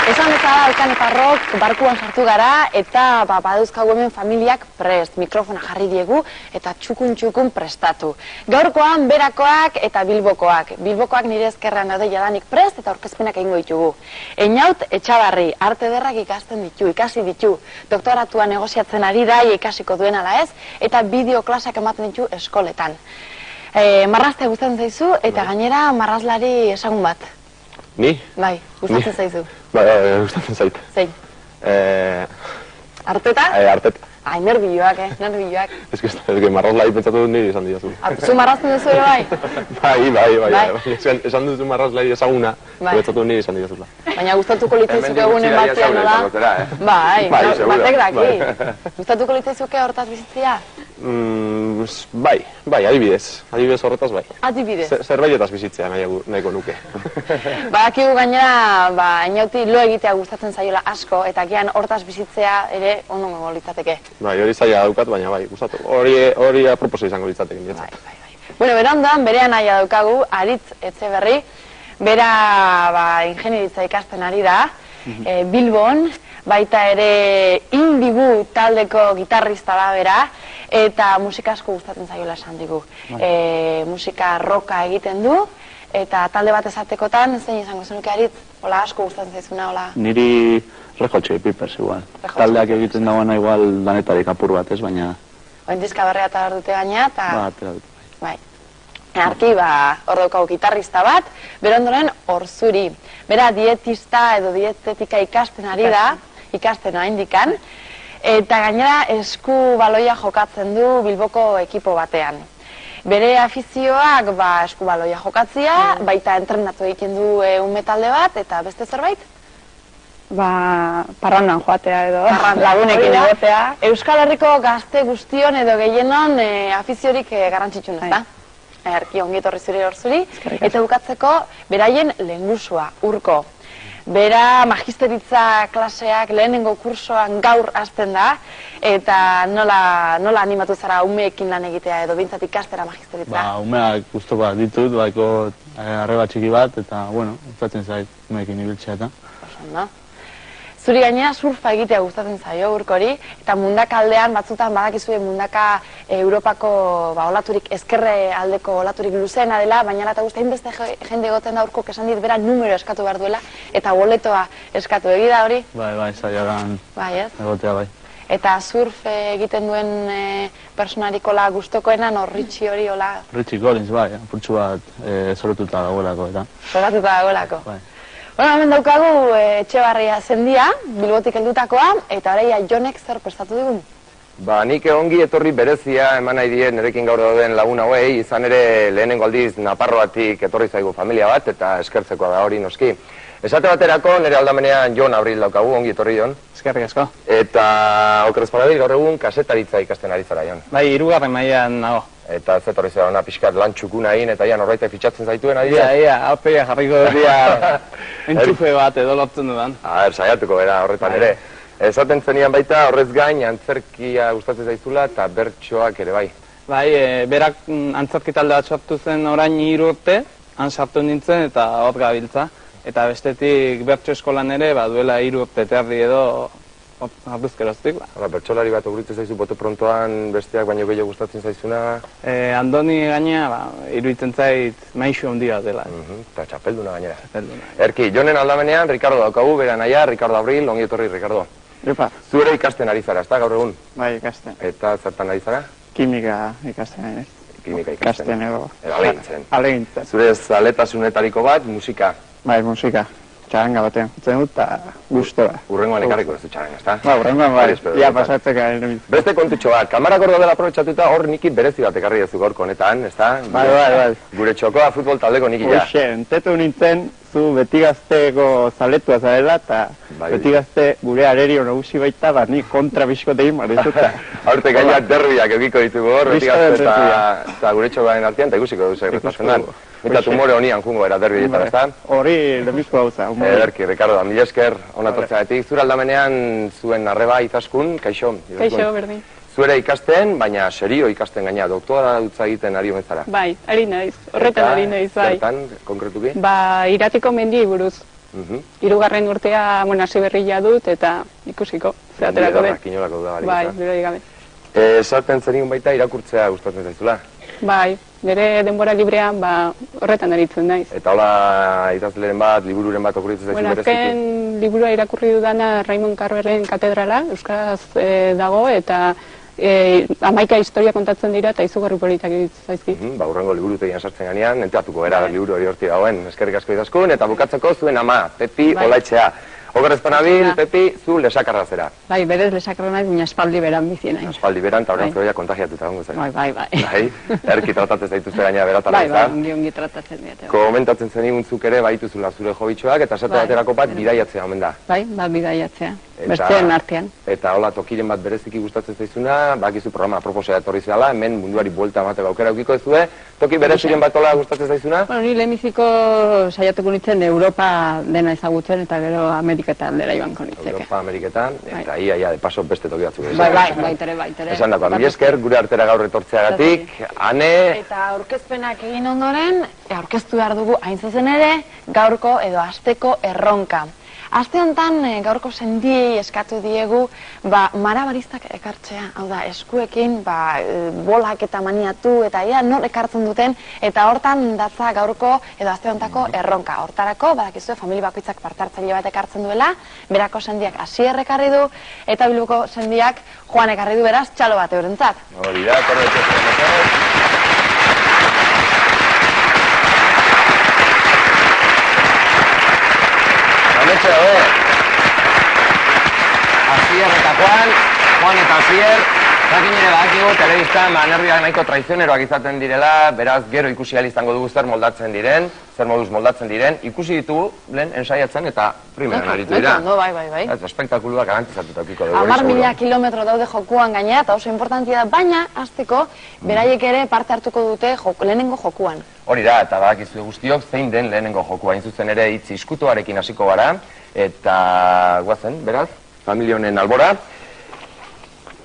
Esan bezala Alkan eta Rock barkuan sartu gara eta badauzkagu hemen familiak prest, mikrofona jarri diegu eta txukun prestatu. Gaurkoan berakoak eta bilbokoak. Bilbokoak nire ezkerrean daude jadanik prest eta aurkezpenak egingo ditugu. Einaut Etxabarri, arte ederrak ikasi ditu. Doktoratua negoziatzen ari da, ikasiko duen ala ez, eta bideo klaseak ematen ditu eskoletan. Marraztea gustatzen zaizu eta gainera marrazlari ezagun bat. Ni? Bai, gustatzen zaizu. Bai, gustatzen zait. Zein? Arteta? Arteta. Ai, nervioak, nervioak. Ez que marrazlari pentsatu dut niri esan diazu. Zu marrazten duzu ere bai? Bai. Esan duzu marrazlari ezaguna, pentsatu dut niri esan diazula. Baina gustatuko litzaizuke egunen batia nola? Bai, batek daki. Gustatuko litzaizuke hortaz bizitzia? Bai, adibidez horretaz bai. Adibidez? Zerbaitetaz bizitzea nahiko nuke. Badakigu gainera, Einauti lo egitea gustatzen zaiola asko, eta gian hortaz bizitzea ere ondo litzateke. Bai, hori zaila daukat, baina bai, gustatu. Hori aproposa izango litzateke niretzat. Bai. Bueno, berandan, berean naia daukagu, Aritz Etxeberri, bera ingenieritza ikasten ari da, Bilbon, baita ere Indigu taldeko gitarrista da bera, eta musika asko gustatzen zaiola esan digu. Musika rocka egiten du, eta talde bat esatekotan, zein izango zenuke Aritz? Hola, asko gustatzen zaizuna, hola? Niri Red Hot Chili Peppers igual. Taldeak egiten dagoena igual danetarik apur bat, ez, baina... Oin diska berrea eta dute gaina, eta... Atera dute. Bai. Arki, hor daukagu gitarrista bat, bero ondoren Orzuri. Bera dietista edo dietetika ikasten ari da, ikasten oraindikan, eta gainera esku baloia jokatzen du Bilboko ekipo batean. Bere afizioak esku baloia jokatzia, baita entrenatu egiten du ume talde bat, eta beste zerbait? Parrandan joatea edo lagunekin egotea. Euskal Herriko gazte guztion edo gehienon afiziorik garrantzitsuna, ezta? Erki ongi etorri zuri Orzuri, eta bukatzeko beraien lehengusua, Urko. Bera magisteritza klaseak lehenengo kursoan gaur hasten da, eta nola animatu zara umeekin lan egitea edo bintzat ikastera magisteritza? Umeak gustuko ditut, baiko arreba txiki bat, eta, bueno, gustatzen zait umeekin ibiltzea eta. Oso, zuri gainera surfa egitea gustatzen zaio Urkori, eta mundakaldean batzutan badakizue mundaka Europako olaturik ezkerre aldeko olaturik luzeena dela, baina eta guztain beste jende egoten da Urkok esan dit bera numero eskatu behar duela, eta boletoa eskatu egida hori? Bai, zailagan egotea bai. Eta surf egiten duen personarikola gustokoena, Richie hori hola? Richie Collins, bai, apurtxu bat zorotuta dagoelako eta. Zorotuta dagoelako? Bai. Bueno, hemen daukagu Etxebarria zendia, Bilbotik heldutakoa, eta oraia Jonek zer prestatu digun? Nik ongi etorri berezia eman nahi die nerekin gaur dauden lagun hauei, izan ere lehenengo aldiz Naparroatik etorri zaigu familia bat, eta eskertzekoa da hori noski. Esate baterako, nire aldamenean Jon Abril daukagu, ongi etorri Jon. Eskerrik asko. Eta okerrez parabil gaur egun kasetaritza ikasten ari zara Jon. Bai, 3. mailan nago. Eta zetorri zera ona pixkat lan txukuna egin, eta norbaitek fitxatzen zaituen ari? Aurpegia jarriko dut entxufe bat edo lortzen dudan. Saiatuko bera horretan ere. Esaten zenian baita horrez gain antzerkia gustatzen zaizula eta bertsoak ere bai. Bai, berak antzerki talde bat sortu zen orain 3 urte, han sartu nintzen eta hor gabiltza. Eta bestetik bertso eskolan ere, duela 3 urte terdi edo arduzkeroztik. Bertsolari bat oguritzen zaizu bote prontoan besteak baino gehiago gustatzen zaizuna? Andoni gainea, iruditzen zait maixu handia dela. Eta txapelduna gainera. Erki, Jonen aldamenean, Ricardo daukagu, bera naia, Ricardo Abril, ongi etorri, Ricardo. Epa. Zu ere ikasten ari zara, ezta gaur egun? Bai, ikasten. Eta zertan ari zara? Kimika ikasten ari. Kimika ikasten. edo. Alegintzen. Zure zaletasunetariko bat, musika. Bai, musika. Txaranga batean, utzen dut, eta guztora. Urrengoan ekarriko ez du txaranga, ezta? Urrengoan bai, pasatzeka. Beste kontutxo bat, kamarak ordo dela aprobetxatuta hor niki berezi bat ekarri dezu gaurko honetan, ezta? Bai. Gure txokoa futbol taldeko niki ja. Hoxe, entetu nintzen, zu beti gazteko zaletua zarela, eta beti gazte gure arerio nagusi baita, ni kontra biskotekin marizuta. Aurte gainak derbiak egiko ditugu hor, beti gazte eta gure txokoaren artean, eta ikusiko duzu egretasunan. Eta tumore honian jungo era derbi dietara, ezta? Hori, lemizko gauza. Ederki, Ricardo, mila esker, onatortzeatik. Zure aldamenean zuen arreba Izaskun, kaixo? Kaixo, berdin. Zuere ikasten, baina serio ikasten gaina, doktora dutza egiten ari honetara. Bai, ari naiz, horretan ari naiz, bai. Zertan, konkretuki? Iratiko mendiei buruz. Hirugarren urtea hasi berria dut eta ikusiko. Zeraterako den. Inolako da barik. Bai, dudarik gabe. Esaten zenigun baita irakurtzea gustatzen zaizula. Bai, bere denbora librean horretan aritzen naiz. Eta hola idazleren bat, libururen bat okurritzen zaizu bereziki? Azken liburua irakurri dudana Raimon Carverren katedrala, euskaraz dago, eta 11 historia kontatzen dira eta izugarri politak iruditzen zaizkit. Hurrengo liburutegian sartzen ganean, enteratuko gara liburu hori horti dagoen, eskerrik asko idazkun, eta bukatzeko zuen ama, Pepi Olaetxea. Okerrez panabil, Pepi, zu lesakarra zera. Bai, berez lesakarra nahi, baina espaldi beran bizi nahi. Espaldi beran, eta horren zoia kontagiatuta gongo zen. Bai. Erki tratatzen zaituzte gaina beratara, bai, ongi tratatzen dira. Komentatzen zen zuk ere baituzula zure jobitxoak, eta esate baterako bat bidaiatzea omen da. Bai, bidaiatzea, besteen artean. Eta hola, tokiren bat bereziki gustatzen zaizuna, bakizu programa proposea etorri zela, hemen munduari buelta emateko aukera aukiko ezue, toki bereziren bat hola gustatzen zaizuna? Ni lehenbiziko saiatuko nintzen Europa dena ezagutzen, eta gero Ameriketa aldera joanko nintzeke. Europa, Ameriketan, eta ia de paso beste toki batzuk. Baitere. Esan dako, mila esker, gure artera gaur etortzeagatik, Ane... Eta aurkezpenak egin ondoren, aurkeztu behar dugu hain zuzen ere, gaurko edo asteko erronka. Aste honetan gaurko sendiei eskatu diegu marabaristak ekartzea, hau da, eskuekin bolak eta maniatu eta ia nor ekartzen duten, eta hortan datza gaurko edo aste honetako erronka. Hortarako, badakizue, familia bakoitzak partartzaile bat ekartzen duela, berako sendiak Asier ekarri du, eta Bilboko sendiak Juan ekarri du, beraz, txalo bat eurentzat. Hori da, Ametxe dago, Asier eta Juan eta Asier, jakin ere badakigu, telebistan nerviak nahiko traizioneroak izaten direla, beraz gero ikusi izango dugu zer moldatzen diren, zer moduz moldatzen diren, ikusi ditugu lehen ensaiatzen eta primeran aritu dira. Bai. Espektakulua garantizatuta okiko dugu. 10.000 kilometro daude jokuan gainera, eta oso importantia da, baina, hasteko, beraiek ere parte hartuko dute lehenengo jokuan. Hori da, eta badakizu guztiok zein den lehenengo jokua, hain zuzen ere hitz izkutuarekin hasiko gara, eta guazen, beraz, familia honen albora.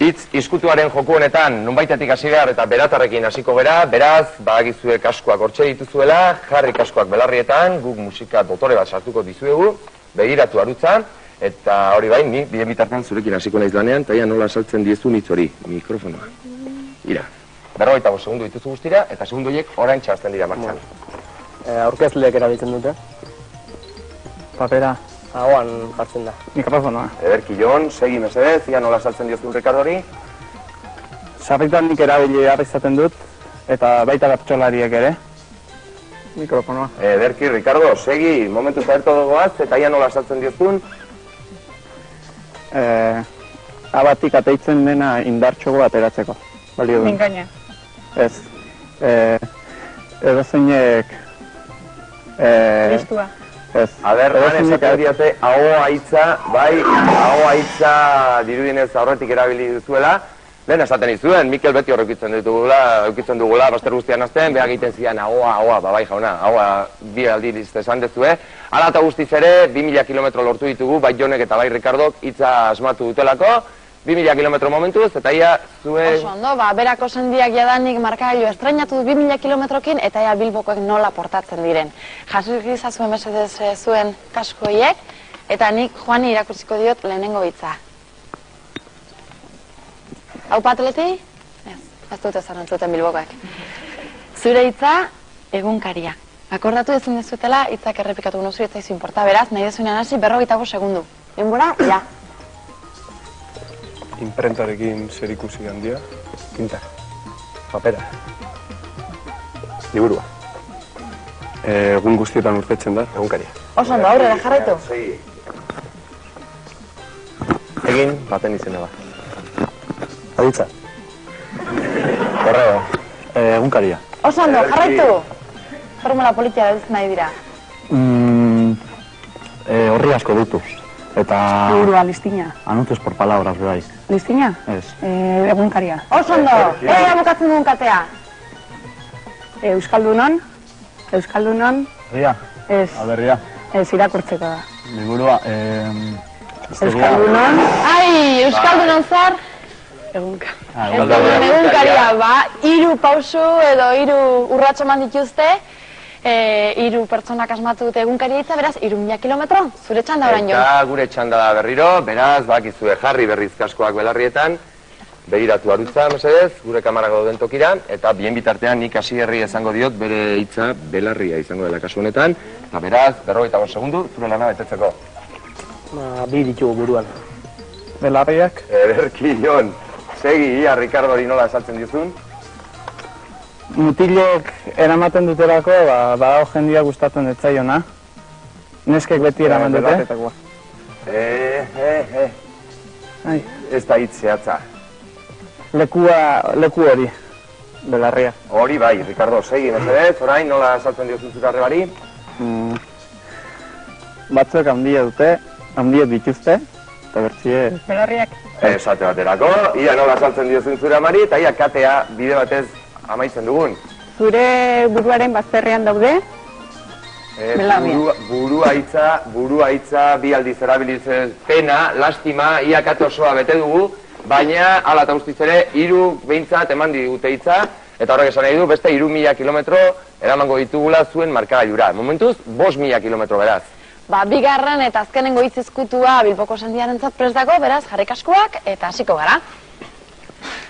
Hitz izkutuaren joku honetan nunbaitetik hasi behar eta beratarrekin hasiko gara, beraz, badakizue kaskoak hortxe dituzuela, jarri kaskoak belarrietan, guk musika dotore bat sartuko dizuegu, begiratu arutza, eta hori bai, ni bien bitartean zurekin hasiko naiz lanean, eta nola saltzen diezun hitz hori, mikrofonoa. Ira. 45 segundu dituzu guztira, eta segundu horiek orain txazten dira martxan. Aurkezleek erabiltzen dute. Papera. Ahoan jartzen da. Mikrofonoa. Ederki Jon, segi mesedez, ia nola saltzen diozun Ricardori? Sarritan nik erabili izaten dut, eta baita bertsolariek ere. Mikrofonoa. Ederki, Ricardo, segi, momentu zaherto dugoaz, eta ia nola saltzen diozun? Abatik ateitzen dena indartxogo ateratzeko. Balio du. Mingaina. Ez. Edozeinek... Listua. Ez. Aber, esaten diate, ahoa hitza, bai, ahoa hitza dirudienez aurretik erabili duzuela. Lehen esaten izuen, Mikel beti horrekitzen dugula, baster guztian azten, behar egiten zian ahoa, bai jauna, ahoa bi aldiz esan dezue. Hala eta guztiz ere, 2000 kilometro lortu ditugu, bai Jonek eta bai Ricardok hitza asmatu dutelako. 2000 kilometro momentuz, eta ia zue... Oso ondo, berako sendiak jadanik markagailu estrainatu du 2000 kilometrokin, eta ia Bilbokoek nola portatzen diren. Jasuk izazuen mesedez zuen kaskoiek, eta nik Juani irakutsiko diot lehenengo hitza. Hau patleti? Ez dute zarantzuten Bilbokoek. Zure hitza, egunkaria. Akordatu ezin dezuetela, hitzak errepikatu gano zure itzaizu inporta, beraz, nahi dezuenean hasi 45 segundu. Denbora, ja. Imprentarekin zer ikusi handia. Tinta. Papera. Liburua. Egun guztietan urtetzen da. Egunkaria. Oso ondo, aurrera jarraitu. Egin, baten izena bat. Aditza. Correo. Egunkaria. Oso ondo, jarraitu. Formula politia da nahi dira. Horri asko dutu. Eta... Liburua, listina. Anuncios por palabras, bai. Listina? Ez. Egunkaria. Oso ondo, bukatzen duen katea. Euskaldunon? Herria? Ez. Aberria? Ez, irakurtzeko da. Liburua, Euskaldunon? Ai, Euskaldunon zar? Euskaldunon egunkaria, 3 pausu edo 3 urratxo eman dituzte. 3 pertsonak asmatu dute egunkaria hitza, beraz, 3000 kilometro, zure txanda orain jo. Eta gure txanda da berriro, beraz, bakizue jarri berriz kaskoak belarrietan, begiratu arutza, mesedez, gure kamarako duen tokira, eta bien bitartean nik Hasierri esango diot bere hitza belarria izango dela kasu honetan, eta beraz, 45 segundu, zure lana betetzeko. Bi ditugu buruan. Belarriak? Ederki, Jon, segi, ia Ricardori nola esaltzen dizun. Mutilek eramaten duterako, badago jendia gustatzen etzaiona. Neskek beti eraman dute. Ai. Ez da hitz zehatza. Leku hori, belarria. Hori bai, Ricardo, segi, mesedez, orain nola esaltzen diozun zure arrebari? Batzuek handia dute, handiet dituzte, eta bertzie... Belarriak. Esate baterako, ia nola esaltzen diozun zure amari, eta ia katea bide batez amaitzen dugun. Zure buruaren bazterrean daude? Belarria. Burua hitza, bi aldiz erabilitzen pena, lastima, ia kate osoa bete dugu, baina, ala eta guztiz ere, 3 behintzat eman digute hitza, eta horrek esan nahi du, beste 3000 kilometro eramango ditugula zuen markagailura. Momentuz, 5000 kilometro beraz. Bigarren eta azkenengo hitz ezkutua Bilboko sendiarentzat prest dago, beraz, jarri kaskoak eta hasiko gara.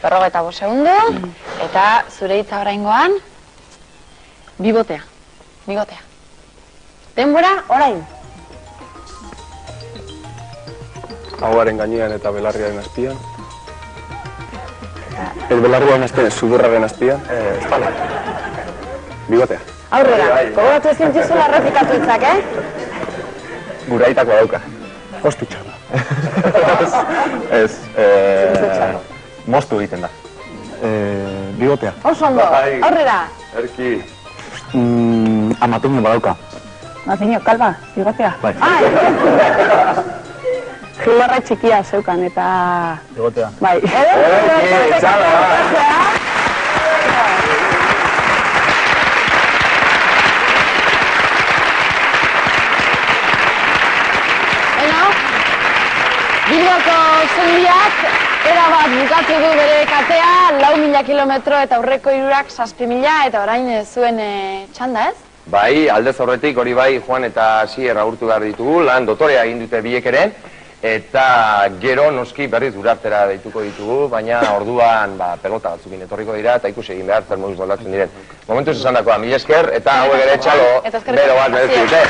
45 segundu, eta zure hitza oraingoan, bigotea. Denbora, orain. Hauaren gainean eta belarriaren azpian. El belarruan azpian, sudurraren azpian, espalda. Bigotea. Aurrera, gogoratu ezin zizula errepikatu hitzak, Guraitako dauka. Ostutxa da. Ez, moztu egiten da. Bigotea. Oso ondo, aurrera. Erki. Amatumen badauka. Maziño, kalba, bigotea. Bai. Gilarra txikia zeukan eta... Bigotea. Bai. Erki, txala. Bilboko sendiak erabat bukatu du bere katea, 4000 kilometro eta aurreko 3 7.000 eta orain zuen txanda, ez? Bai, aldez aurretik hori bai, Juan eta Asier agurtu behar ditugu, lan dotorea egin dute biek ere, eta gero noski berriz urartera deituko ditugu, baina orduan pelota batzukin etorriko dira eta ikusi egin behar zer moduz moldatzen diren. Momentuz esan dakoa, mila esker, eta hauek ere txalo, bero bat merezi dute.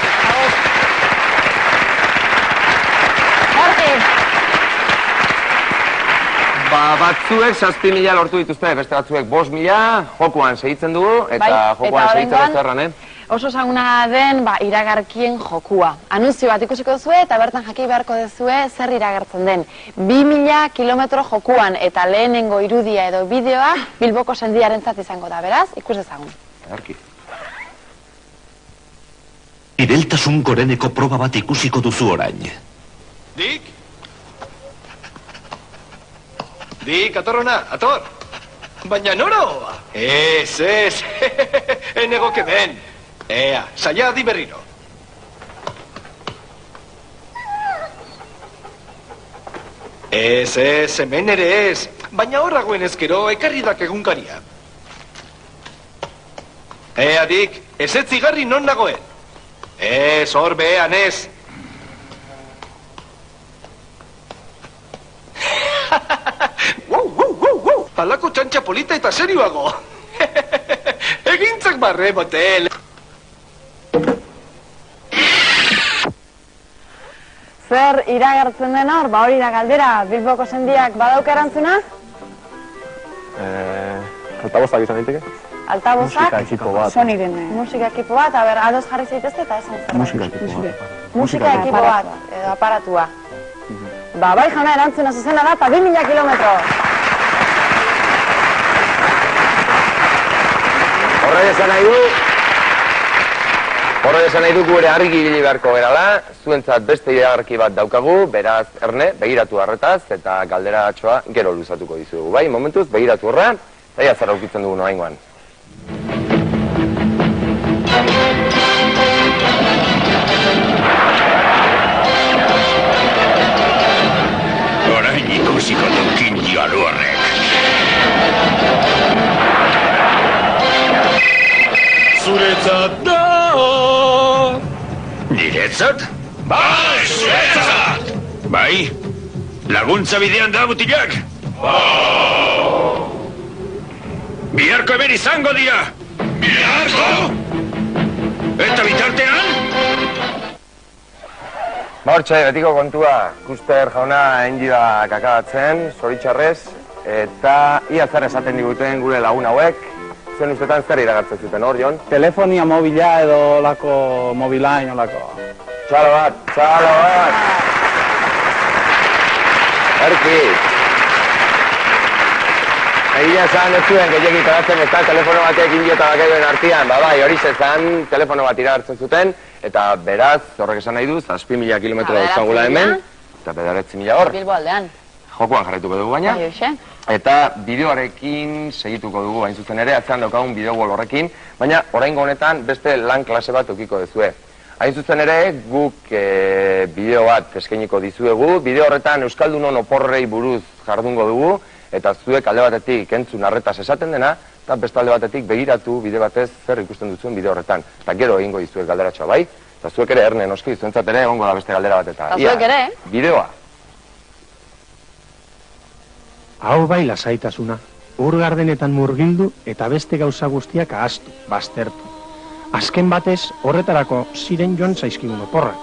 Batzuek 7.000 lortu dituzte, beste batzuek 5.000, jokuan segitzen dugu, eta jokuan segitzen beste erran, Oso ezaguna den iragarkien jokua. Anunzio bat ikusiko duzue eta bertan jaki beharko duzue zer iragartzen den. 2000 kilometro jokuan eta lehenengo irudia edo bideoa Bilboko sendiarentzat izango da, beraz, ikus dezagun. Ideltasun goreneko proba bat ikusiko duzu orain. Dik? Dik, atorrona, ator! Baina noro? Ez, enegoke den. Ea, saia adi berriro. Ez, hemen ere ez. Baina horragoen ezkero, ekarri dak egunkaria. Ea, Dik, ez ez zigarri non nagoen. Ez, hor behan ez. Alako txantxa polita eta serioago. Egintzak barre, motel. Zer iragartzen den hor, hori da galdera, Bilboko sendiak badauka erantzuna? Altabozak izan daiteke? Altabozak? Musika ekipo bat. Musika ekipo bat, ados jarri zaitezte eta esan zer. Musika ekipo bat, edo aparatua. Bai jauna erantzuna zuzena da, eta 2000 kilometro. Horrek esan nahi du gure argi ibili beharko gerala, zuentzat beste iragarki bat daukagu, beraz, Erne, begiratu harretaz, eta galdera atxoa gero luzatuko dizugu. Bai, momentuz, begiratu horra, eta ia zer aukitzen dugu noaingoan. Orain ikusiko dukin joalu horrek. Zuretzat da! Etzat? Bai, zuretzat! Bai? Laguntza bidean da, mutilak? Biharko hemen izango dira! Biharko? Eta bitartean? Hortxe, betiko kontua, Kuster jauna endida kakabatzen, zoritxarrez, eta ia zer esaten diguten gure lagun hauek, zuen ustetan zer iragartzen zuten hor, Jon? Telefonia mobila edo lako mobilain olako. Txalo bat! Erki! Egia esan ez zuen gehiagik agatzen ez da telefono batek indiota bakaioen artean, bai, hori zezan telefono bat iragartzen zuten, eta beraz, horrek esan nahi du, 7.000 kilometro dauzkagula hemen, eta 9.000 hor. Bilbo aldean. Jokoan jarraituko dugu baina. Eta bideoarekin segituko dugu, hain zuzen ere, atzean daukagun bideogol horrekin, baina oraingo honetan beste lan klase bat okiko dezue. Hain zuzen ere, guk bideo bat eskainiko dizuegu, bideo horretan Euskaldunon oporrei buruz jardungo dugu, eta zuek alde batetik entzun arretaz esaten dena, eta beste alde batetik begiratu bide batez zer ikusten duzuen bideo horretan. Eta gero egingo dizuek galderatxoa, bai? Eta zuek ere, erne, noski, zuentzat ere, egongo da beste galdera bat eta... Zuek ere? Bideoa. Hau bai lasaitasuna, ur gardenetan murgildu eta beste gauza guztiak ahaztu, baztertu. Azken batez, horretarako ziren joan zaizkigun oporrak.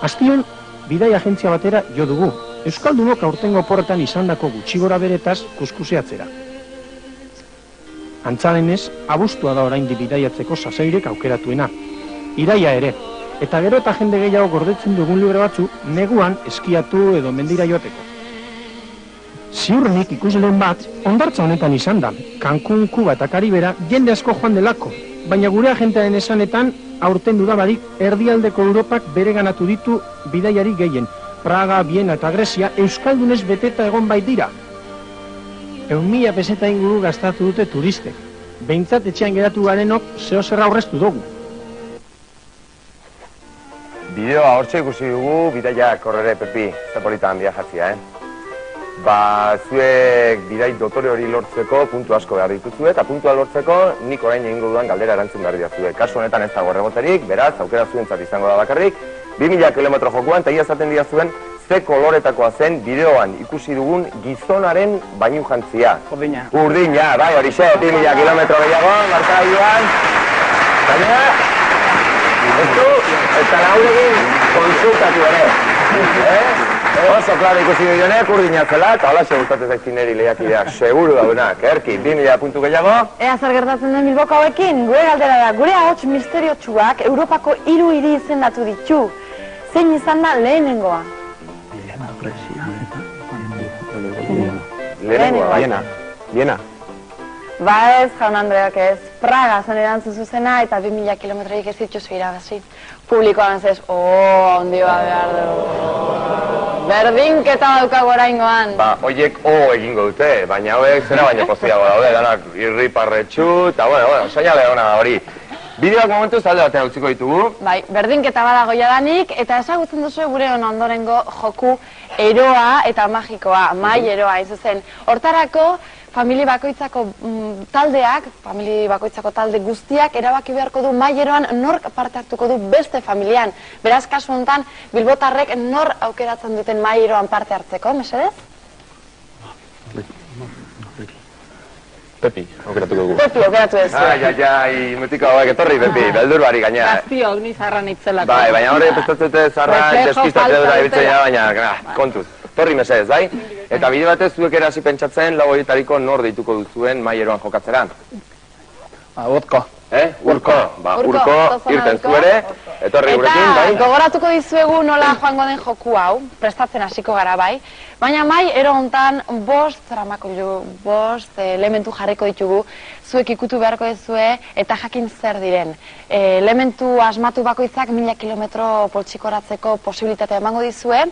Aztion, bidai agentzia batera jo dugu, Euskaldunok aurtengo oporretan izandako gutxi gora beretaz kuskuseatzera. Antza denez, abuztua da oraindik bidaiatzeko sasoirek aukeratuena. Iraia ere, eta gero eta jende gehiago gordetzen dugun libre batzu, neguan eskiatu edo mendira joateko. Ziurrenik ikusleen bat, hondartza honetan izan da, Cancun, Kuba eta Karibera jende asko joan delako, baina gure agentearen esanetan, aurten dudabarik erdialdeko Europak bere ganatu ditu bidaiari gehien, Praga, Viena eta Grecia Euskaldunez beteta egon bait dira. 1.000 peseta inguru gastatu dute turistek. Behintzat etxean geratu garenok zeo zerra aurreztu dugu. Bideoa hortxe ikusi dugu, bidaiak horrere, Pepi, zepolitan biajatzia, zuek bidai dotore hori lortzeko puntu asko behar dituzue, eta puntua lortzeko nik orain egingo dudan galdera erantzun behar dituzue. Kasu honetan ez dago erregoterik, beraz, aukera zuentzat izango da bakarrik, 2.000 kilometro jokuan, eta ia esaten dira zuen, ze koloretakoa zen bideoan ikusi dugun gizonaren bainu jantzia. Urdina. Urdina, bai, hori xe, 2.000 kilometro gehiago, marka joan. Baina, ez du, eta lauregin konsultatu ere. Oso klaro ikusi bideonek, urdina zela, eta hola xe gustatzen zaizkin neri lehiakideak, seguru daudenak, Erki, 2.000 puntu gehiago. Ea zer gertatzen den Bilboko hauekin, gure galdera da, gure ahots misteriotsuak Europako 3 hiri izendatu ditu. Zein izan da lehenengoa? Lehenengoa, Viena. Ba ez, jaun Andreak ez, Praga zen erantzun zuzena eta 2.000 kilometroik ez dituzu irabazi. Publikoan ez, handi bat behar dugu. Berdinketa daukago oraingoan. Ba, hoiek egingo dute, baina hauek zera baino poziago daude, danak irriparretxu, eta bueno, seinale hona da hori. Bideoak momentuz alde batera utziko ditugu. Bai, berdinketa badago jadanik, eta ezagutzen duzu gure ondorengo joku eroa eta magikoa, mai eroa, ez zen. Hortarako, famili bakoitzako talde guztiak erabaki beharko du mai eroan nork parte hartuko du beste familian. Beraz, kasu honetan, bilbotarrek nor aukeratzen duten mai eroan parte hartzeko, mesedez? Pepi, aukeratuko dugu. Pepi, aukeratu ez. Ai, mutiko hauek etorri, Pepi, beldur bari gaina. Gaztiok ni zarran itzelako. Bai, baina horre prestatzete zarra deskistatzea dura ibiltzea, baina kontuz. Torri mesedez, bai? Eta bide batez zuek ere hasi pentsatzen, lau horietariko nor deituko duzuen mai eroan jokatzeran. Urko. Urko. Ba, Urko irten zuere, etorri gurekin, bai? Eta gogoratuko dizuegu nola joango den joku hau, prestatzen hasiko gara, bai? Baina mai ero hontan 5 elementu jarriko ditugu, zuek ikutu beharko duzue eta jakin zer diren. Elementu asmatu bakoitzak 1000 kilometro poltsikoratzeko posibilitatea emango dizue,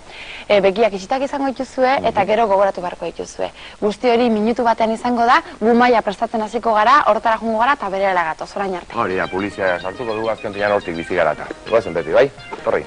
begiak itxitak izango dituzue eta gero gogoratu beharko dituzue. Guzti hori minutu batean izango da, gu maia prestatzen hasiko gara, horretara joango gara eta berera gatoz, orain arte. Hori da, polizia sartuko dugu azken finean hortik bizi gara eta. Goazen beti, bai? Torri.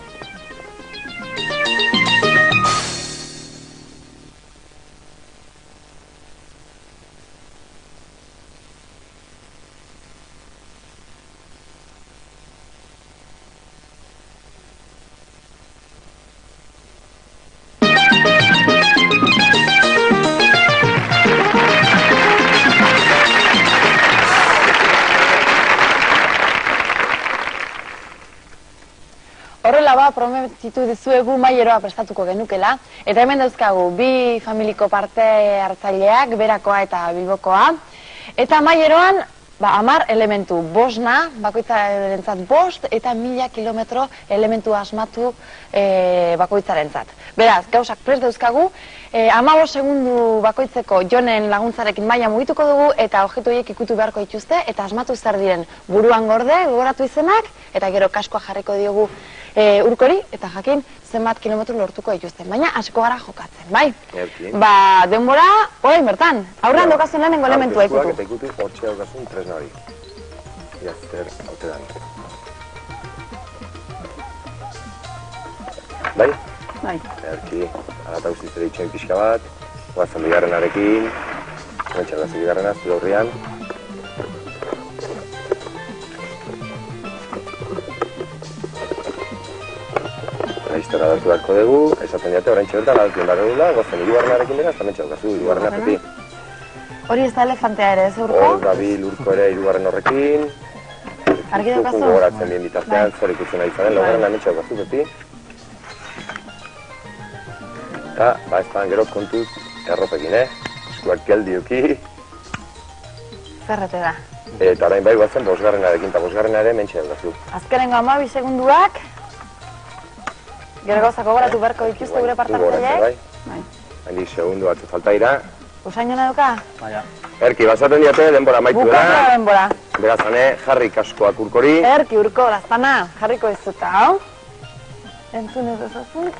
prometitu dizuegu maileroa prestatuko genukela, eta hemen dauzkagu bi familiko parte hartzaileak, Berakoa eta Bilbokoa, eta maileroan 10 elementu, 5 bakoitzarentzat 5 eta 1000 kilometro elementu asmatu bakoitzarentzat. Beraz, gauzak prest dauzkagu, 15 segundu bakoitzeko Jonen laguntzarekin maila mugituko dugu eta objektu horiek ikutu beharko dituzte eta asmatu zer diren buruan gorde, gogoratu izenak, eta gero kaskoa jarriko diogu Urkori, eta jakin zenbat kilometro lortuko dituzten. Baina hasiko gara jokatzen, bai? Denbora, orain bertan, aurrean daukazen lehenengo elementua ikutu. Eta ikutu, hortxe daukazun tresna hori. Ia zer haute dan. Bai? Bai. Erki, agata guztiz ere itxoin pixka bat, guazen bigarrenarekin, mentxan gazi bigarrena, zure horrian. Laiztera datu beharko dugu, esaten diate, orain txebertan, adatuen behar dugula, guazen hirugarrenarekin dira, eta mentxan daukazu, hirugarrena peti. Hori ez da elefantea ere, ez Urko? Hor dabil Urko ere hirugarren horrekin. Argi daukazu? Gogoratzen bien bitartean, zer ikutzen nahi zaren, laugarren mentxan daukazu beti. Eta, ez da, gero kontuz erropekin, eskuak geldiuki. Zerrete da. Eta orain bai guazen bosgarrenarekin, eta bosgarrena ere mentxe daukazu. Azkenengo 12 segunduak, gero gauzak gogoratu beharko dituzte gure partartzaileek. Bai. Handik segundu batzu faltaira. Usaino nahi Baina. Erki, bazaten diate, denbora maitu Bukatu da denbora. Berazane, jarri kaskoak Urkori. Erki, Urko, lazpana, jarriko ez dut, hau? Entzun ez ezazun,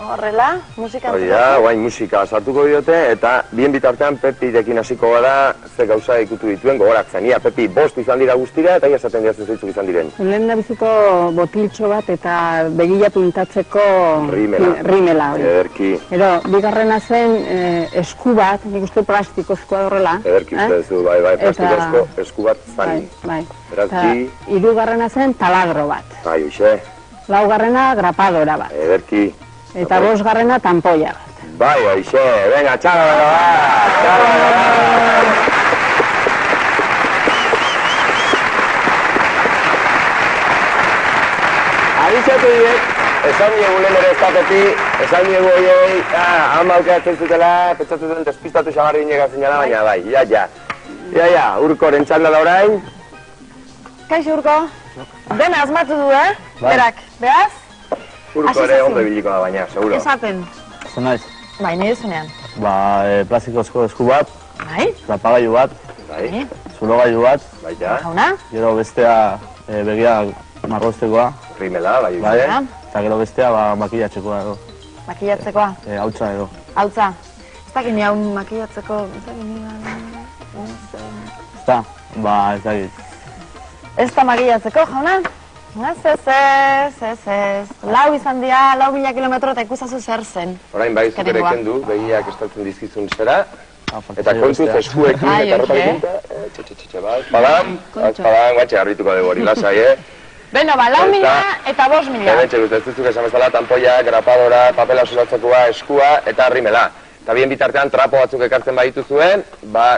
horrela, musika Hori da, guain musika sartuko diote, eta bien bitartean Pepirekin hasiko gara ze gauza ikutu dituen gogoratzen. Ia, Pepi, 5 izan dira guztira, eta ia esaten diazen zeitzuk izan diren. Lehen da biziko botiltxo bat eta begila pintatzeko rimela. Ederki. Ero, bigarrena zen esku bat, nik uste plastikozkoa horrela. Ederki uste duzu, bai, plastikozko esku bat zani. Bai, Eta hirugarrena zen taladro bat. Bai, uxe. Laugarrena grapadora bat. Ederki. Eta 5garrena tampoia bat. Bai, aixe, venga, txalo bat! Abizatu diet, esan diegu lehen ere estatepi, esan diegu horiei, ama aukeratzen zutela, pentsatu duen despistatu xamarri inega zinala, baina bai, ja, Urkoren txanda da orain. Kaixo, Urko. Dena asmatu du, Berak, beraz? Urko ere ondo biliko da baina, seguro. Esaten. Zer naiz? Bai, nire zunean. Plastikozko esku bat, Bai? rapagailu bat, Bai, zulogailu bat, baita, Jauna? gero bestea begia marroztekoa, rimela, bai, bai, uste. eta gero bestea makilatzekoa edo, Makilatzekoa. hautsa edo. Hautza. Ez dakit ni hau makilatzeko... Ez dakit ni... Ez da, ez dakit. Ez da makilatzeko, jauna? Ez. 4 izan dira, 4.000 kilometro eta ikusazu zer zen. Orain bai, zuk ere kendu, begiak estaltzen dizkizun zera, eta faltatzen kontuz bestea. eskuekin Bai, eta roparekin, bai, padan, guatxe garbituko dugu hori lasai, Beno, 4.000 eta 5.000. Hementxe guzti, ez duzuk esan bezala, tampoia, grapadora, papela sulatzekoa, eskua eta rimela. Eta bien bitartean trapo batzuk ekartzen baditu zuen,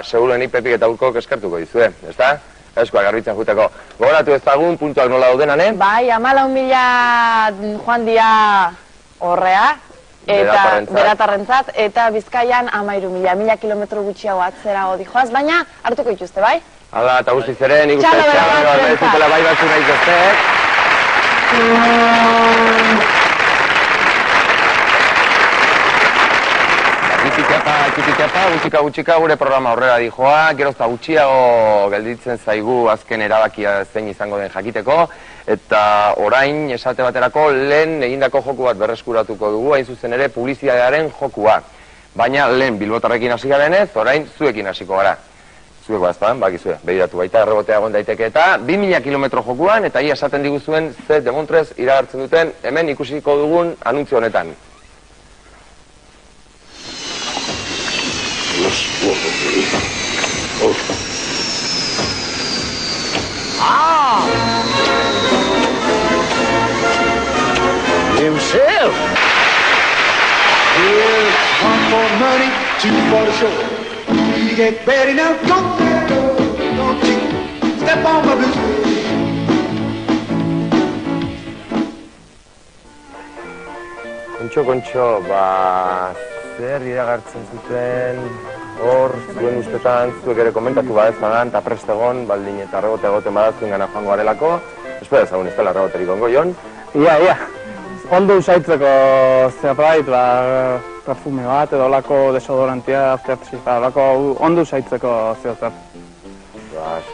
seguruenik Pepik eta Urkok eskertuko dizue, ezta? Eskua garbitzen juteko. Gogoratu ezagun, puntuak nola daudenan, Bai, 14.000 joan dira horrea, eta Beratarrentzat, eta Bizkaian 13.000, 1.000 kilometro gutxiago atzerago dijoaz, baina hartuko dituzte, bai? Hala, eta guztiz ere, nik uste Txalo ez dutela bai batzu nahi zoztek. Gutxika gure programa aurrera dijoa, gerozta gutxiago gelditzen zaigu azken erabakia zein izango den jakiteko, eta orain esate baterako lehen egindako joku bat berreskuratuko dugu, hain zuzen ere publizitatearen jokua. Baina lehen bilbotarrekin hasi garenez, orain zuekin hasiko gara. Zueko azpan, bakizue, begiratu baita errebotea egon daiteke eta 2.000 kilometro jokuan, eta ia esaten diguzuen ze demontrez iragartzen duten hemen ikusiko dugun anuntzio honetan. Himself! Here's one for money, 2 for the show. You get ready now, don't you step on my blue. Kontxo, zer iragartzen zuten, hor, zuen ustetan, zuek ere komentatu badezadan, eta prestegon, baldin eta arrebote egoten badazuen gana joango garelako, espera ezagun ez dela arreboterik ongo, Jon? Ia. Ondo usaitzeko zerbait, perfume bat, edo olako desodorantia, olako ondo usaitzeko zeozer.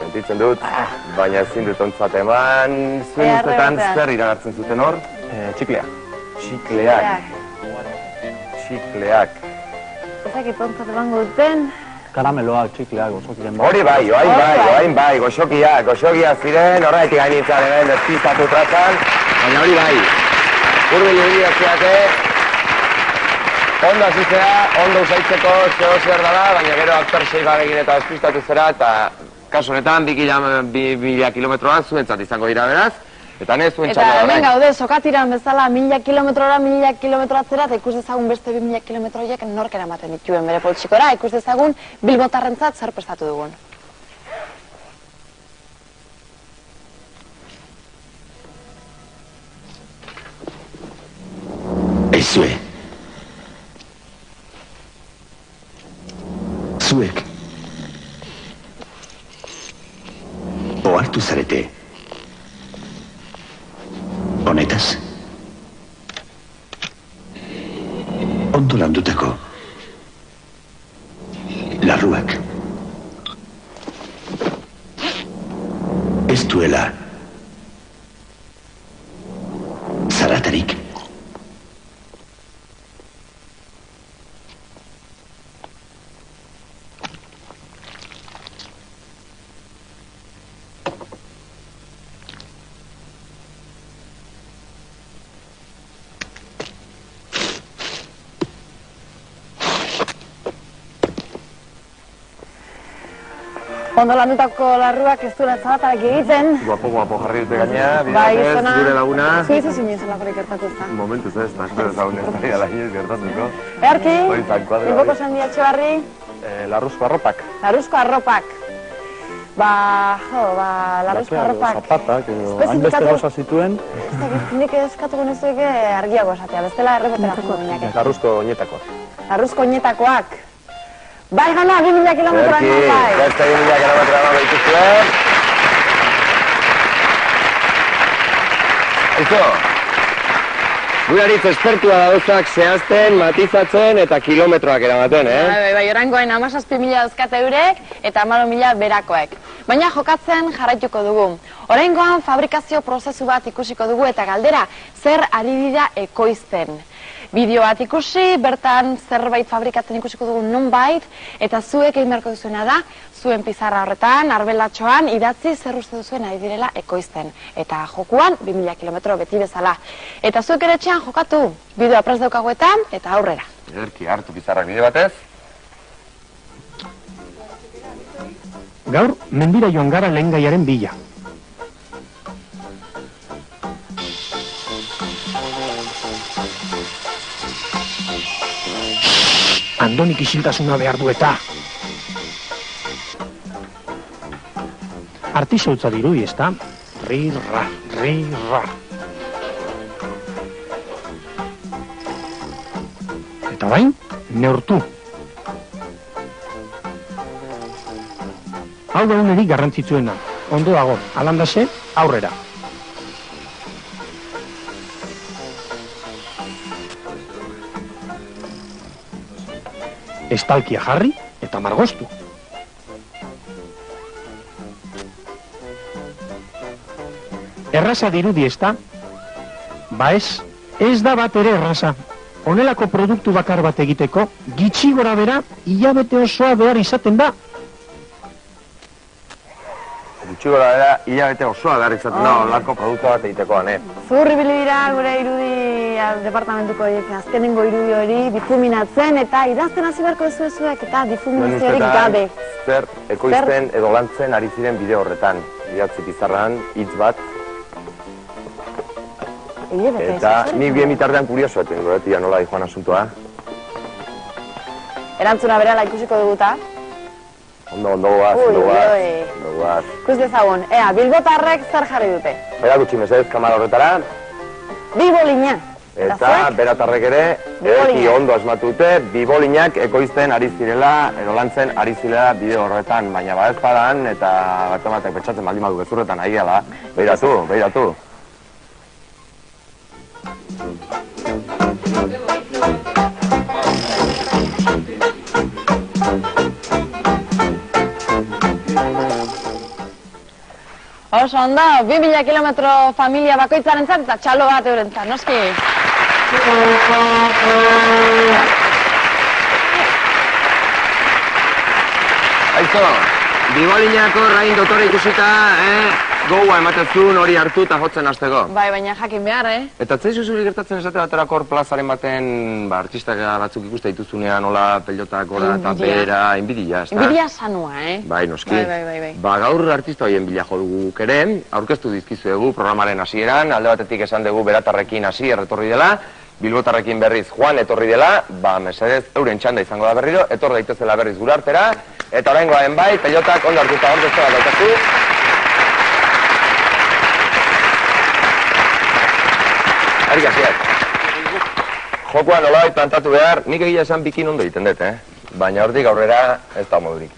Sentitzen dut, baina ezin dut ontzat eman, zuen ustetan zer iragartzen zuten hor? Txiklea. Txikleak. Ezakit ontzat emango duten. Karameloak, txikleak, goxokiren Hori oain bai, goxokiak ziren, horretik gainitzen hemen despistatu trazan, baina hori bai. Urbil ibilidazioate, ondo azizea, ondo usaitzeko zeo zer dala, baina gero aktor 6 bagegin eta despistatu zera, eta kasu honetan 2.000 kilometroan zuentzat izango dira beraz, eta ne zuen txalda Eta hemen gaude, sokatiran bezala 1.000 kilometrora, 1.000 kilometro atzera, eta ikus dezagun beste 2.000 kilometroiek nork eramaten dituen bere poltsikora, ikus dezagun bilbotarrentzat zer prestatu dugun. Aizue. Zuek. Ohartu zarete. Honetaz. Ondo landutako. Larruak. Ez duela. Zaratarik. Ondo landutako larruak ez duela zaratarik egiten. Guapo jarri dute gainea, Bai, bidez, gure laguna. Zuizu zinez lakorik gertatu ezta. Momentuz ez, nasko ezagun ez da inoiz gertatuko. Earki, Hori zankoa dela. Bilboko sendiatxo harri, Larruzko arropak. larruzko arropak. Larruzko arropak. Zapatak, hainbeste gauza zituen. Ez dakit, nik eskatuko nizueke argiago esatea, bestela errepotera jongo gineak. Larruzko oinetakoak. Larruzko oinetakoak. Bai gana, 2.000 kilometroan bai. Beste 2.000 kilometroan behituzuen. Eso, gure aritz espertua dauzak zehazten, matizatzen eta kilometroak eramaten, Bai, orangoen 17.000 dauzkate eurek eta 14.000 berakoek. Baina jokatzen jarraituko dugu. Oraingoan fabrikazio prozesu bat ikusiko dugu eta galdera, zer ari dira ekoizten. Bideo bat ikusi, bertan zerbait fabrikatzen ikusiko dugu nonbait, eta zuek egin beharko duzuena da, zuen pizarra horretan, arbelatxoan, idatzi zer uste duzuen ari direla ekoizten. Eta jokuan, 2.000 kilometro beti bezala. Eta zuek ere etxean jokatu, bideoa prest daukaguetan, eta aurrera. Ederki, hartu pizarrak bide batez. Gaur, mendira joan gara lehengaiaren bila. Andonik isiltasuna behar du eta. Artisautza dirudi, ezta? Ri-ra, ri-ra. Eta bain, neurtu. Hau da unerik garrantzitsuena. Ondo dago, alandase, aurrera. Estalkia jarri eta margostu. Erraza dirudi ezta? Ba ez da bat ere erraza. Honelako produktu bakar bat egiteko, gitxi gora bera, hilabete osoa behar izaten da. Gutxi gora bera, hilabete osoa behar izaten da, honelako produktu bat egitekoan, Zurri bili dira gure irudi departamentuko azkenengo irudi hori difuminatzen eta idazten hasi beharko zuek eta difuminaziorik gabe. Zer ekoizten edo lantzen ari ziren bideo horretan. Idatzi pizarran, hitz bat. Eta nik bien bitartean kurioso etin goretia nola joan asuntoa. Erantzuna berala ikusiko duguta. Ondo goaz. Ikus dezagun, bilbotarrek zer jarri dute? Erakutsi mesedez kamara horretara. Bi bolina. Eta beratarrek ere, eki ondo asmatute, bibolinak ekoizten ari zirela, edo lantzen ari zirela bideo horretan, baina ba ez padan, eta bat-ematek petxatzen baldin badu gezurretan ari gala. Beiratu. Oso ondo, 2000 kilometro familia bakoitzarentzat eta txalo bat eurentzat, noski? Aizo, bibolinako rain dotore ikusita, gogoa ematen hori hartu eta jotzen hasteko. Bai, baina jakin behar, Eta zaizu zuri gertatzen esate baterako hor plazaren baten, artistak batzuk ikuste dituzunean, hola, pelotak gora eta behera, inbidia, ezta? Inbidia sanua, Bai, noski. Bai. Ba, gaur artista horien bila jo dugu keren, aurkeztu dizkizuegu programaren hasieran, alde batetik esan dugu beratarrekin hasi erretorri dela, bilbotarrekin berriz Juan etorri dela, ba, mesedez, euren txanda izango da berriro, etor daitezela berriz gure artera, eta oraingoaren bai, pelotak ondo hartuta hor beste bat daukatu. Harik hasiak. Jokoan nolabait plantatu behar, nik egia esan bikin ondo egiten dut, baina hortik aurrera ez da modurik.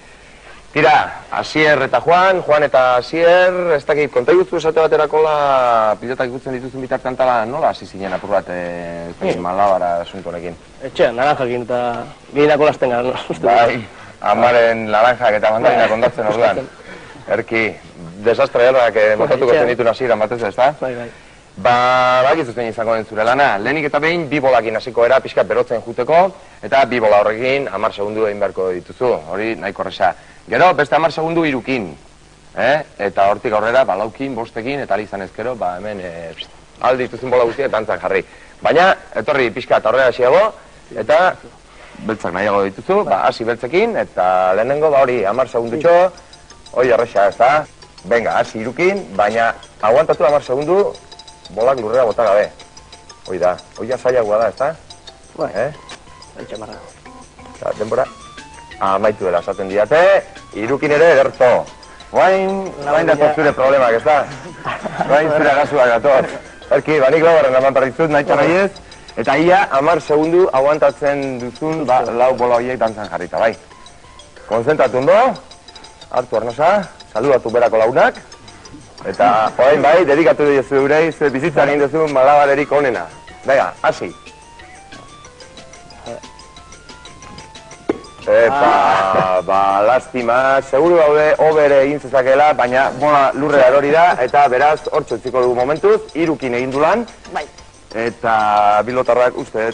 Tira, Asier eta Juan eta Asier, ez dakit, konta iguzu esate baterakola pilotak ikutzen dituzun bitartean tala nola hasi zinen apur bat, ez dakit, malabara asunto honekin? Etxean, naranjakin eta bihinako lasten gara. Bai, amaren laranjak eta mandarinak ondatzen orduan. Erki, desastre errak motatuko zen ditun Asieran batez ez da? Bai. Ba, bakizu zein izango den zure lana. Lehenik eta behin, bi bolakin hasiko era, pixkat berotzen juteko, eta bi bola horrekin 10 segundu egin beharko dituzu, hori nahiko erresa. Gero, beste 10 segundu irukin, eta hortik aurrera, ba, laukin, bostekin, eta alizan ezkero, ba, hemen, aldi dituzun bola guztia eta antzak jarri. Baina, etorri pixkat aurrera hasiago, eta beltzak nahiago dituzu, ba, hasi beltzekin, eta lehenengo, ba, hori, 10 segundutxo, hori erresa, ez da? Venga, hasi irukin, baina, aguantatu 10 segundu, bolak lurrera bota gabe. Hoi da, hoi zailagoa da, ez da? Bai, entxamarra. Denbora, amaitu dela, esaten diate, irukin ere ederto. Guain dator zure problemak, ez da? Guain zure gazuak dator. Erki, banik laugarren eman parrizut, nahi ez, eta ia 10 segundu aguantatzen duzun, ba, lau bola horiek dantzan jarrita, bai. Konzentratu ondo, hartu arnosa, saludatu berako launak, eta orain bai, dedikatu diozu eurei, ze bizitzan egin duzun malabarerik onena. Venga, hasi. Epa, ba, lastima, seguru daude obere egin zezakela, baina bola lurrera erori da, eta beraz, hortxo utziko dugu momentuz, irukin egin du lan. Bai. Eta bilotarrak uste,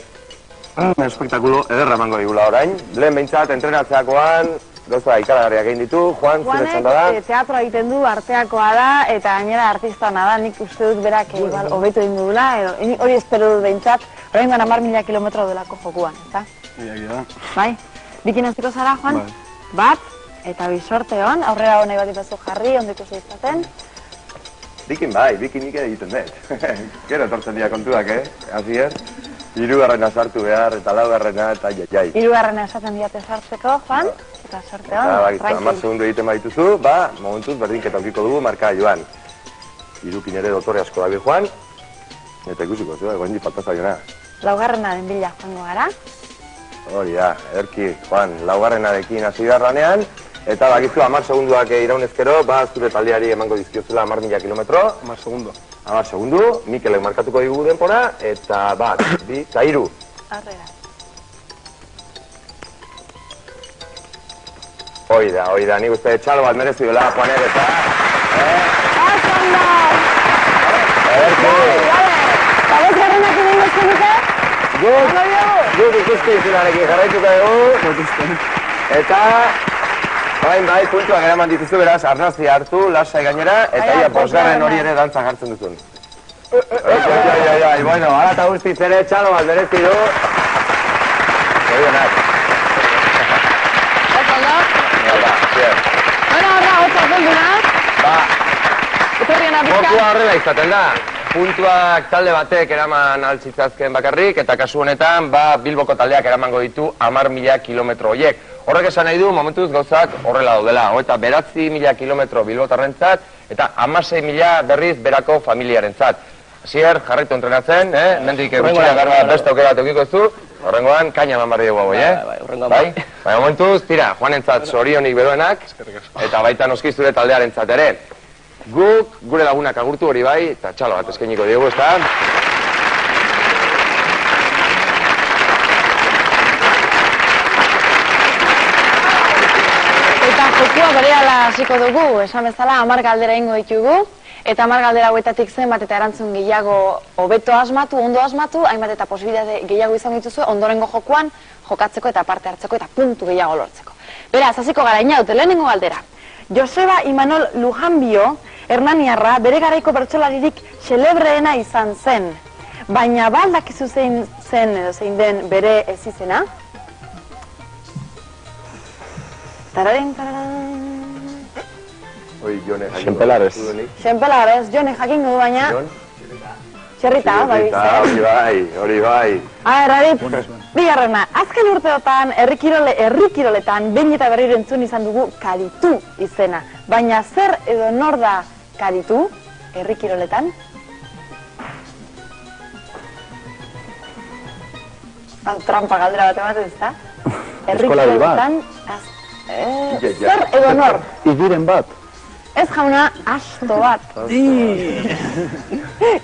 espektakulo ederra emango digula orain. Lehen behintzat, entrenatzeakoan, gauza ikaragarriak egin ditu, Juan, zure txanda da. Teatro egiten du, arteakoa da, eta gainera artistana da, nik uste dut berak hobetu egin dugula, edo hori espero dut behintzat, orain 10.000 kilometro delako jokuan, eta? Bai? Bikin hasiko zara, Juan? Bat, eta bi sorte hon, aurrera honei bat ipazu jarri, ondiko zeizaten. Bikin bai, bikin nik egiten dut. Gero etortzen dira kontuak, Asier? Hirugarrena sartu behar, eta laugarrena, eta jai. Hirugarrena esaten diate sartzeko, Juan, eta sorte hon. Eta bakizu, 10 segundu egiten badituzu, ba, momentuz berdinketa aukiko dugu marka joan. Irukin ere dotore asko dabil Juan, eta ikusiko, goindi falta zaiona. Laugarrena den bila joango gara. Hori da, Erki, Juan, laugarrenarekin hasi darranean, eta bakizu 10 segunduak iraunezkero, ba, zure taldeari emango dizkiozula 10.000 kilometro. 10 segundu. 10 segundu, Mikelek markatuko digu denpora, eta bat, bi, eta hiru. Aurrera. Hoi da, nik uste txalo bat merezu dela, Juanek, eta... Ondo! Erki! Gabez garrenak egin gozkenuke? Guk ikusti izinarekin jarraituko dugu, eta... Bai, puntuak eraman dituzu beraz, arnazia hartu, lasai gainera, eta ia bosgarren hori ere dantzan jartzen duzun. Bueno, ara eta guztiz ere, txalo bat berezi du. Zorionak. Horra, hotza zelduna. Jokua horrela izaten da. Puntuak talde batek eraman altzitzazken bakarrik, eta kasu honetan, Bilboko taldeak eramango ditu 10.000 kilometro horiek. Horrek esan nahi du, momentuz gauzak horrela daudela. Eta 9.000 kilometro bilbotarrentzat, eta 16.000 berriz berako familiarentzat. Asier, jarraitu entrenatzen, mendik gutxira garba beste aukera bat eukiko ez du, horrengoan, kaina eman barri dugu hau, Bai? Baina momentuz, tira, Juanentzat zorionik beroenak, eta baita noski zure taldearentzat ere. Guk, gure lagunak agurtu hori bai, eta txalo bat eskainiko diogu, ezta? Eta jokua berehala hasiko dugu, esan bezala 10 galdera egingo ditugu. Eta 10 galdera hauetatik zenbat eta erantzun gehiago hobeto asmatu, ondo asmatu, hainbat eta posibilitate gehiago izan dituzue ondorengo jokuan jokatzeko eta parte hartzeko eta puntu gehiago lortzeko. Beraz, hasiko gara inaut, lehenengo galdera. Joseba Imanol Lujanbio, hernaniarra, bere garaiko bertsolaririk xelebreena izan zen. Baina baldakizu zein den bere ezizena? Tararen, tararen... Xenpelares. Xenpelares, Jone jakingo du baina... Txerrita, hori bai. Arit, bigarrena, azken urteotan herri-kiroletan behin eta berriro entzun izan dugu karitu izena. Baina zer edo nor da karitu herri-kiroletan? Trampa galdera bat ematen ezta? Herri-kiroletan... Zer edo nor? Idiren bat. Ez jauna, asto bat.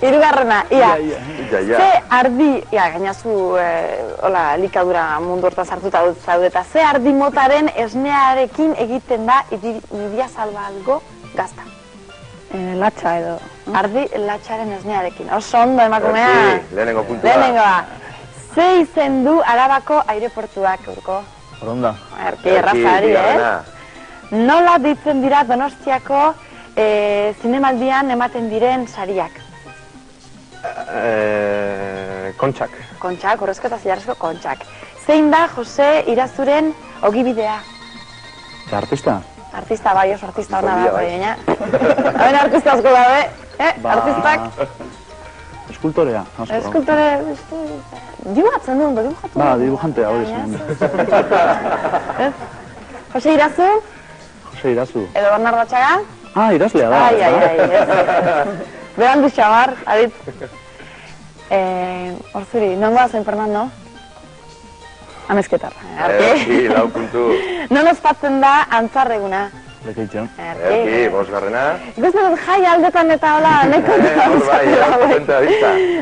Hirugarrena, ia. Ze ardi, gainazu, likadura mundu hortan sartuta zaude, eta ze ardi motaren esnearekin egiten da Idiazabal gazta? Latxa edo. Ardi latxaren esnearekin. Oso ondo emakumea. Lehenengo puntua. Lehenengoa. Ze izen du Arabako aireportuak, urko? Foronda. Errazari, Nola ditzen dira Donostiako zinemaldian ematen diren sariak? Kontxak. Kontxak, urrezko eta zilarrezko kontxak. Zein da Jose Irazuren ogibidea? Artista? Artista, bai, oso artista hona da, baina. Haben artista asko dabe, artistak? Eskultorea. Eskultore... Dibujatzen du, ondo dibujatu? Ba, dibujantea hori zen. Jose Irazu? Jose Irazu. Edo Bernardo Atxaga? Iraslea da. Ai. Berandu xabar, Arit. Horzuri, non goazen, Fernando? Amezketarra. Erki, lau puntu. Non ospatzen da antzarreguna? Lekeitxon. Erki, bosgarrena. Ikusten dut jai aldetan eta hola, neko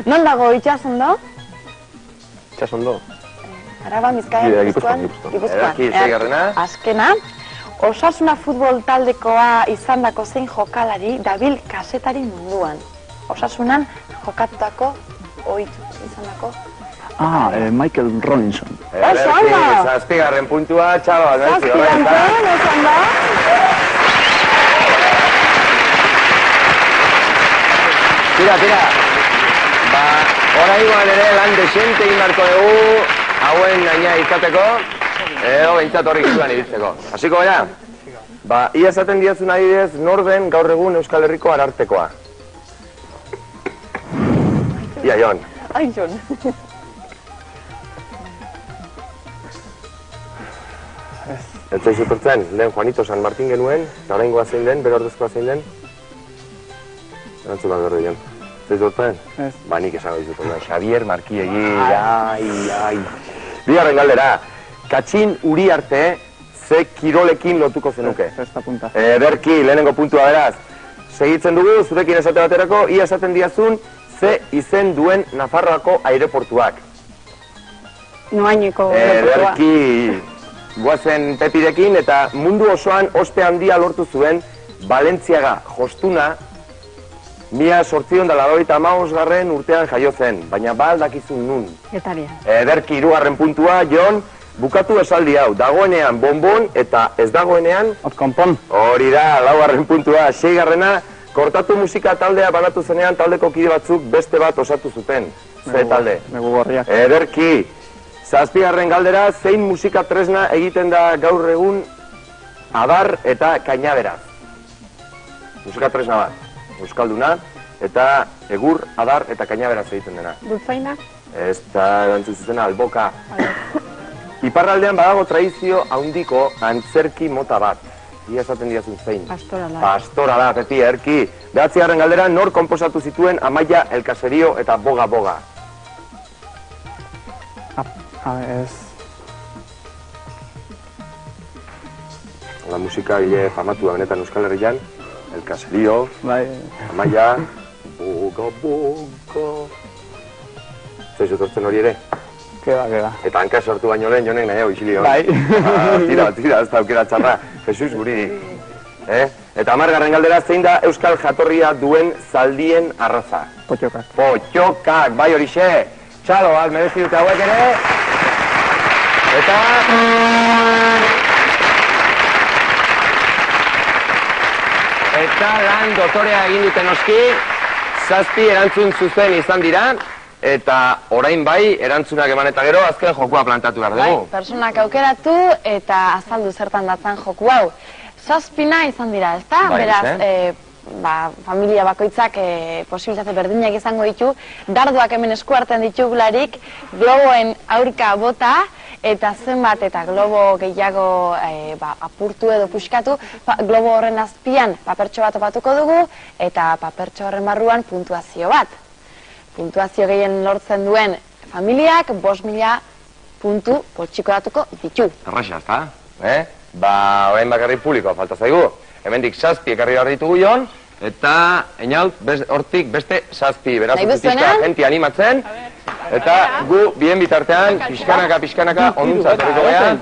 non dago itxasondo? Itxasondo. Araba, Bizkaia, Gipuzkoan. Erki, zeigarrena. Azkena. Osasuna futbol taldekoa izandako zein jokalari dabil kasetari munduan. Osasunan jokatutako ohitu izandako. Michael Robinson. Oso ondo! Zazpigarren puntua, txalo. Zazpigarren, oso ondo. Tira. Ba, oraingoan ere lan desente egin beharko dugu hauen gaina izateko. Edo behintzat horrik zuan iritzeko. Hasiko gara? Ba, ia esaten diazun adibidez, nor den gaur egun Euskal Herriko arartekoa? Ia, Jon. Ai, Jon. Ez zaizu tortzen, lehen Juanito San Martin genuen, eta oraingoa zein den, bere ordezkoa zein den? Erantzuna berdu, Jon. Ez zaizu tortzen? Ez. Ba, nik esango dizut, Xavier Markiegi, ai. Bigarren galdera. Katxin Uriarte ze kirolekin lotuko zenuke? Festa punta. Berki, lehenengo puntua beraz. Segitzen dugu, zurekin esate baterako, ia esaten diazun, ze izen duen Nafarroako aireportuak. Noaineko aireportua. Berki, guazen Pepirekin, eta mundu osoan ospe handia lortu zuen Balentziaga Jostuna 1885 urtean jaio zen, baina ba aldakizun nun. Getaria. Berki, hirugarren puntua, Jon, bukatu esaldi hau, dagoenean bonbon eta ez dagoenean... Otkonpon. Hori da, laugarren puntua, seigarrena, kortatu musika taldea banatu zenean taldeko kide batzuk beste bat osatu zuten. Ze talde? Negu gorriak. Berki, zazpigarren galdera, zein musika tresna egiten da gaur egun adar eta kainaberaz? Musika tresna bat. Euskalduna, eta egur, adar eta kainaberaz egiten dena. Dultzaina? Ez da, erantzun zuzena, alboka. Iparraldean badago tradizio handiko antzerki mota bat. Ia esaten diazun zein. Pastorala. Pastorala, beti, erki. 9. galdera, nor konposatu zituen Amaia, El Caserío eta Boga Boga? Ez. La musika hile famatua benetan Euskal Herrian. El Caserío, Bai, Amaia, Boga Boga. Zaizu tortzen hori ere? keda. Eta hanka sortu baino lehen jonek nahiago isilio. Bai. Tira, ez da aukera txarra. Jesus guririk. Eta 10. galdera, zein da Euskal jatorria duen zaldien arraza? Potxokak. Potxokak, bai horixe. Txaloak, merezi dute hauek ere. Eta lan dotorea egin duten noski, 7 erantzun zuzen izan dira, eta orain bai, erantzunak eman eta gero, azken jokua plantatu behar dugu. Personak aukeratu eta azaldu zertan datzan joku hau. 7 izan dira, ezta? Bai, Beraz, familia bakoitzak posibilitate berdinak izango ditu, darduak hemen esku artean ditugularik, globoen aurka bota, eta zenbat eta globo gehiago apurtu edo puxkatu, globo horren azpian papertxo bat topatuko dugu, eta papertxo horren barruan puntuazio bat. Puntuazio gehien lortzen duen familiak 5.000 puntu poltsikoratuko ditu. Arraxa, ezta? Orain bakarrik publikoa falta zaigu. Hemendik 7 ekarri behar ditugu jon, eta eniaut, hortik beste 7. Beraz, pizka jenti animatzen, eta gu bien bitartean, pixkanaka, onuntza etorriko gehan.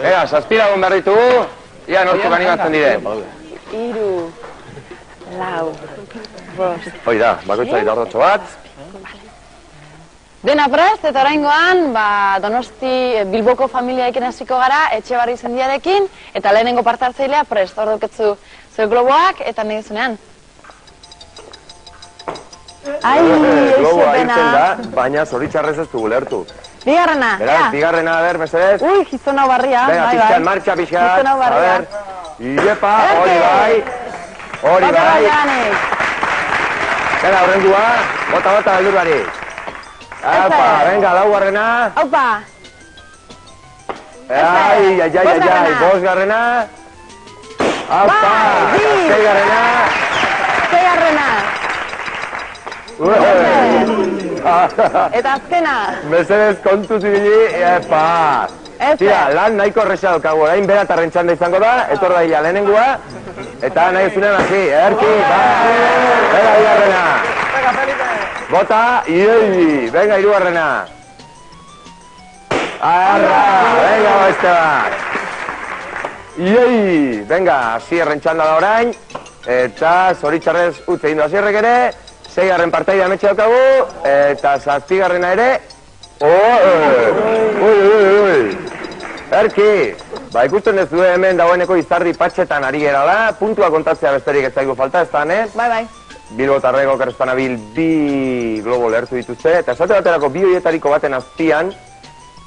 7 lagun behar ditugu, ia nortzuk animatzen diren. 3, 4, 5. Hoi da, bakoitzari dardotxo bat. Dena prest, eta oraingoan, Donosti Bilboko familiaekin hasiko gara, Etxebarri zendiarekin, eta lehenengo parte hartzailea prest, hor duketzu zuen globoak, eta nahi duzunean. Globoa hiltzen da, baina zoritxarrez ez dugu lertu. Bigarrena, Beraz, bigarrena, a ber, mesedez. Ui, gizona barria, Venga, pixkan, martxa pixkan. Gizona barria. A ber, iepa, hori bai. Hori bai. Venga, horrengua, bota beldur bari. Aupa, venga, laugarrena. Aupa. Ai, 5garrena. Aupa, 6garrena. 6garrena. Eta azkena. Mesedez kontu zibili, epa. Tira, lan nahiko horreza daukagu, orain bera tarrentxanda izango da, etor da hila lehenengua. Eta nahi zunen hasi, erki, venga, bigarrena. Bota, iei, venga, 3garrena. Arra, venga, beste bat. Iei, venga, hasi errentxanda da orain. Eta zoritxarrez utze egin du hasierrek ere. 6garren partaida ametxe daukagu, eta 7garrena ere. Ui. Erki, ikusten ez du hemen dagoeneko izardi patxetan ari gerala, puntua kontatzea besterik ez zaigu falta, ez da, ne? Bai. Bilbotarreko Kerespanabil 2 globo lehertu dituzte, eta esate baterako 2 horietariko baten azpian,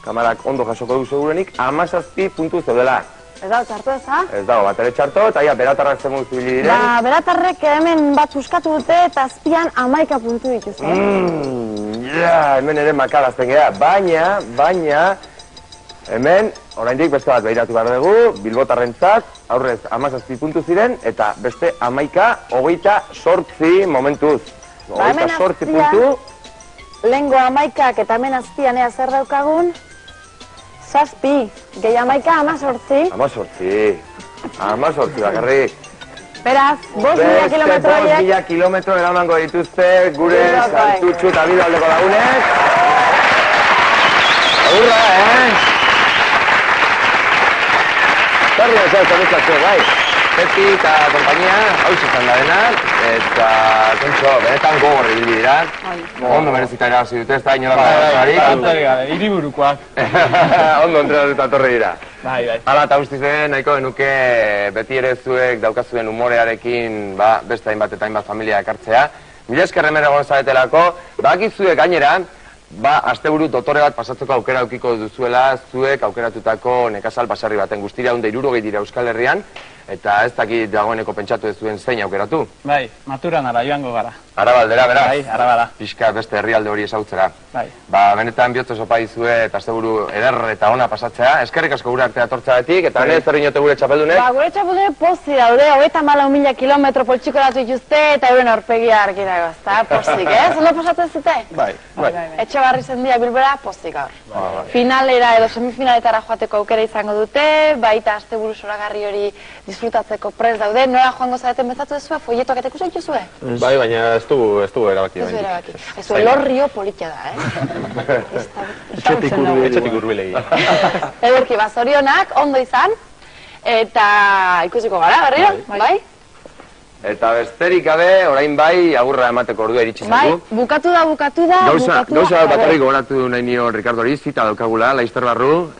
kamarak ondo jasoko du segurenik, 17 puntu zeudela. Ez dago txarto ez, ha? Ez dago, bat ere txarto, eta beratarrak zen mugitu hili diren. Beratarrek hemen bat puskatu dute, eta azpian 11 puntu dituzte. Hemen ere makalazten geha, baina, hemen, oraindik beste bat behiratu behar dugu, Bilbotarrentzat, aurrez 17 puntu ziren, eta beste 28 momentuz. 28 puntu. Lehengo 11ak eta hemen azpian ea zer daukagun, 7, gehi 11, 18. 18 bakarrik. Beraz, 5.000 kilometro horiek. 5.000 kilometro eramango dituzte gure saltutxu eta bidaldeko lagunek. Aurra, Zarri ez ez bai. Pepi eta kompainia, hau izan da dena, eta kontxo, benetan gogorri bildi dira. Ondo merezita irabazi dute, ez da inolako Bai, hiriburukoak. Ondo entrenatuta torri dira. Bai. Hala eta guztiz ere, nahiko genuke beti ere zuek daukazuen umorearekin beste hainbat eta hainbat familia ekartzea. Mila esker hemen egon zaretelako, bakizuek gainera, asteburu dotore bat pasatzeko aukera aukiko duzuela zuek aukeratutako nekazal basarri baten guztira 160 dira Euskal Herrian. eta ez dakit dagoeneko pentsatu ez zuen zein aukeratu. Bai, Maturanara joango gara. Arabaldera, beraz? Bai, Arabara. Pixka beste herrialde hori esautzera. Bai. Ba, benetan bihotz opa dizue eta asteburu eder eta ona pasatzea. Eskerrik asko gure artea tortzaetik, eta zer inote gure txapeldunek? Ba, gure txapeldunek pozi daude, 34.000 kilometro poltsikoratu dituzte eta euren aurpegia argi dago, ezta? Pozik, ez? Ondo pasatzen zute? Bai. Etxe barri zendia Bilbora pozik gaur. Finalera edo semifinaletara joateko aukera izango dute, baita asteburu zoragarri hori disfrutatzeko prest daude. Nora joango zareten bezatu dezue, folletoak eta ikusten dituzue? Bai, baina ez du erabaki. Ez du erabaki. Ez du elorrio politia da, Etxetik urbile egia. Edurki, bazorionak, ondo izan, eta ikusiko gara, berriro, bai? Eta besterik gabe, orain bai, agurra emateko ordua iritsi zaigu. Bai, bukatu da. Gauza bakarrik gogoratu nahi nio Ricardo hori, zita daukagula, Laizter Barru,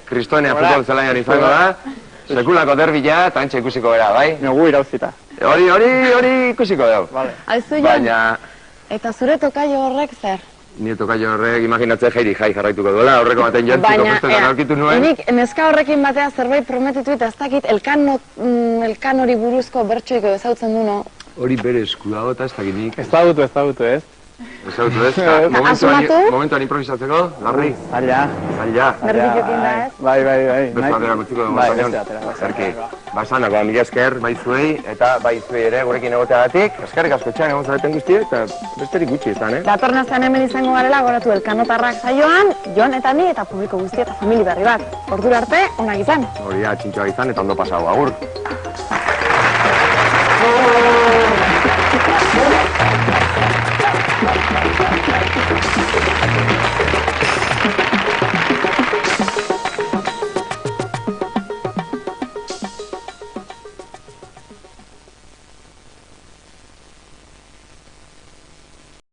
Kristoenea futbol zelaian izango da, sekulako derbila, eta antxe ikusiko gara, bai? Negu irauzita. Hori ikusiko dugu. Aizu Jon, eta zure tokaio horrek zer? Nire tokaio horrek imaginatzea jai jarraituko duela, horreko baten jantziko festetan aurkitu nuen. Nik neska horrekin batea zerbait prometitu eta ez dakit elkan hori buruzko bertsoiko ezautzen du, no? Hori bere esku dago eta ez dakit nik. Ezagutu, ez? Ezautu ez? Momentuan improvisatzeko, Larri? Zaila. Berdik jokin da, ez? Bai. Beste batera gutziko dugu zaion. Zerki, esanako, mila esker, bai zuei, eta bai zuei ere gurekin egoteagatik. Eskerrik asko etxean egon zareten guzti, eta besterik gutxi izan, Datorren astean hemen izango garela, goratu elkanotarrak saioan, Jon eta ni eta publiko guzti eta famili berri bat. Ordura arte, onak izan. Hori txintxoa izan eta ondo pasago, agur.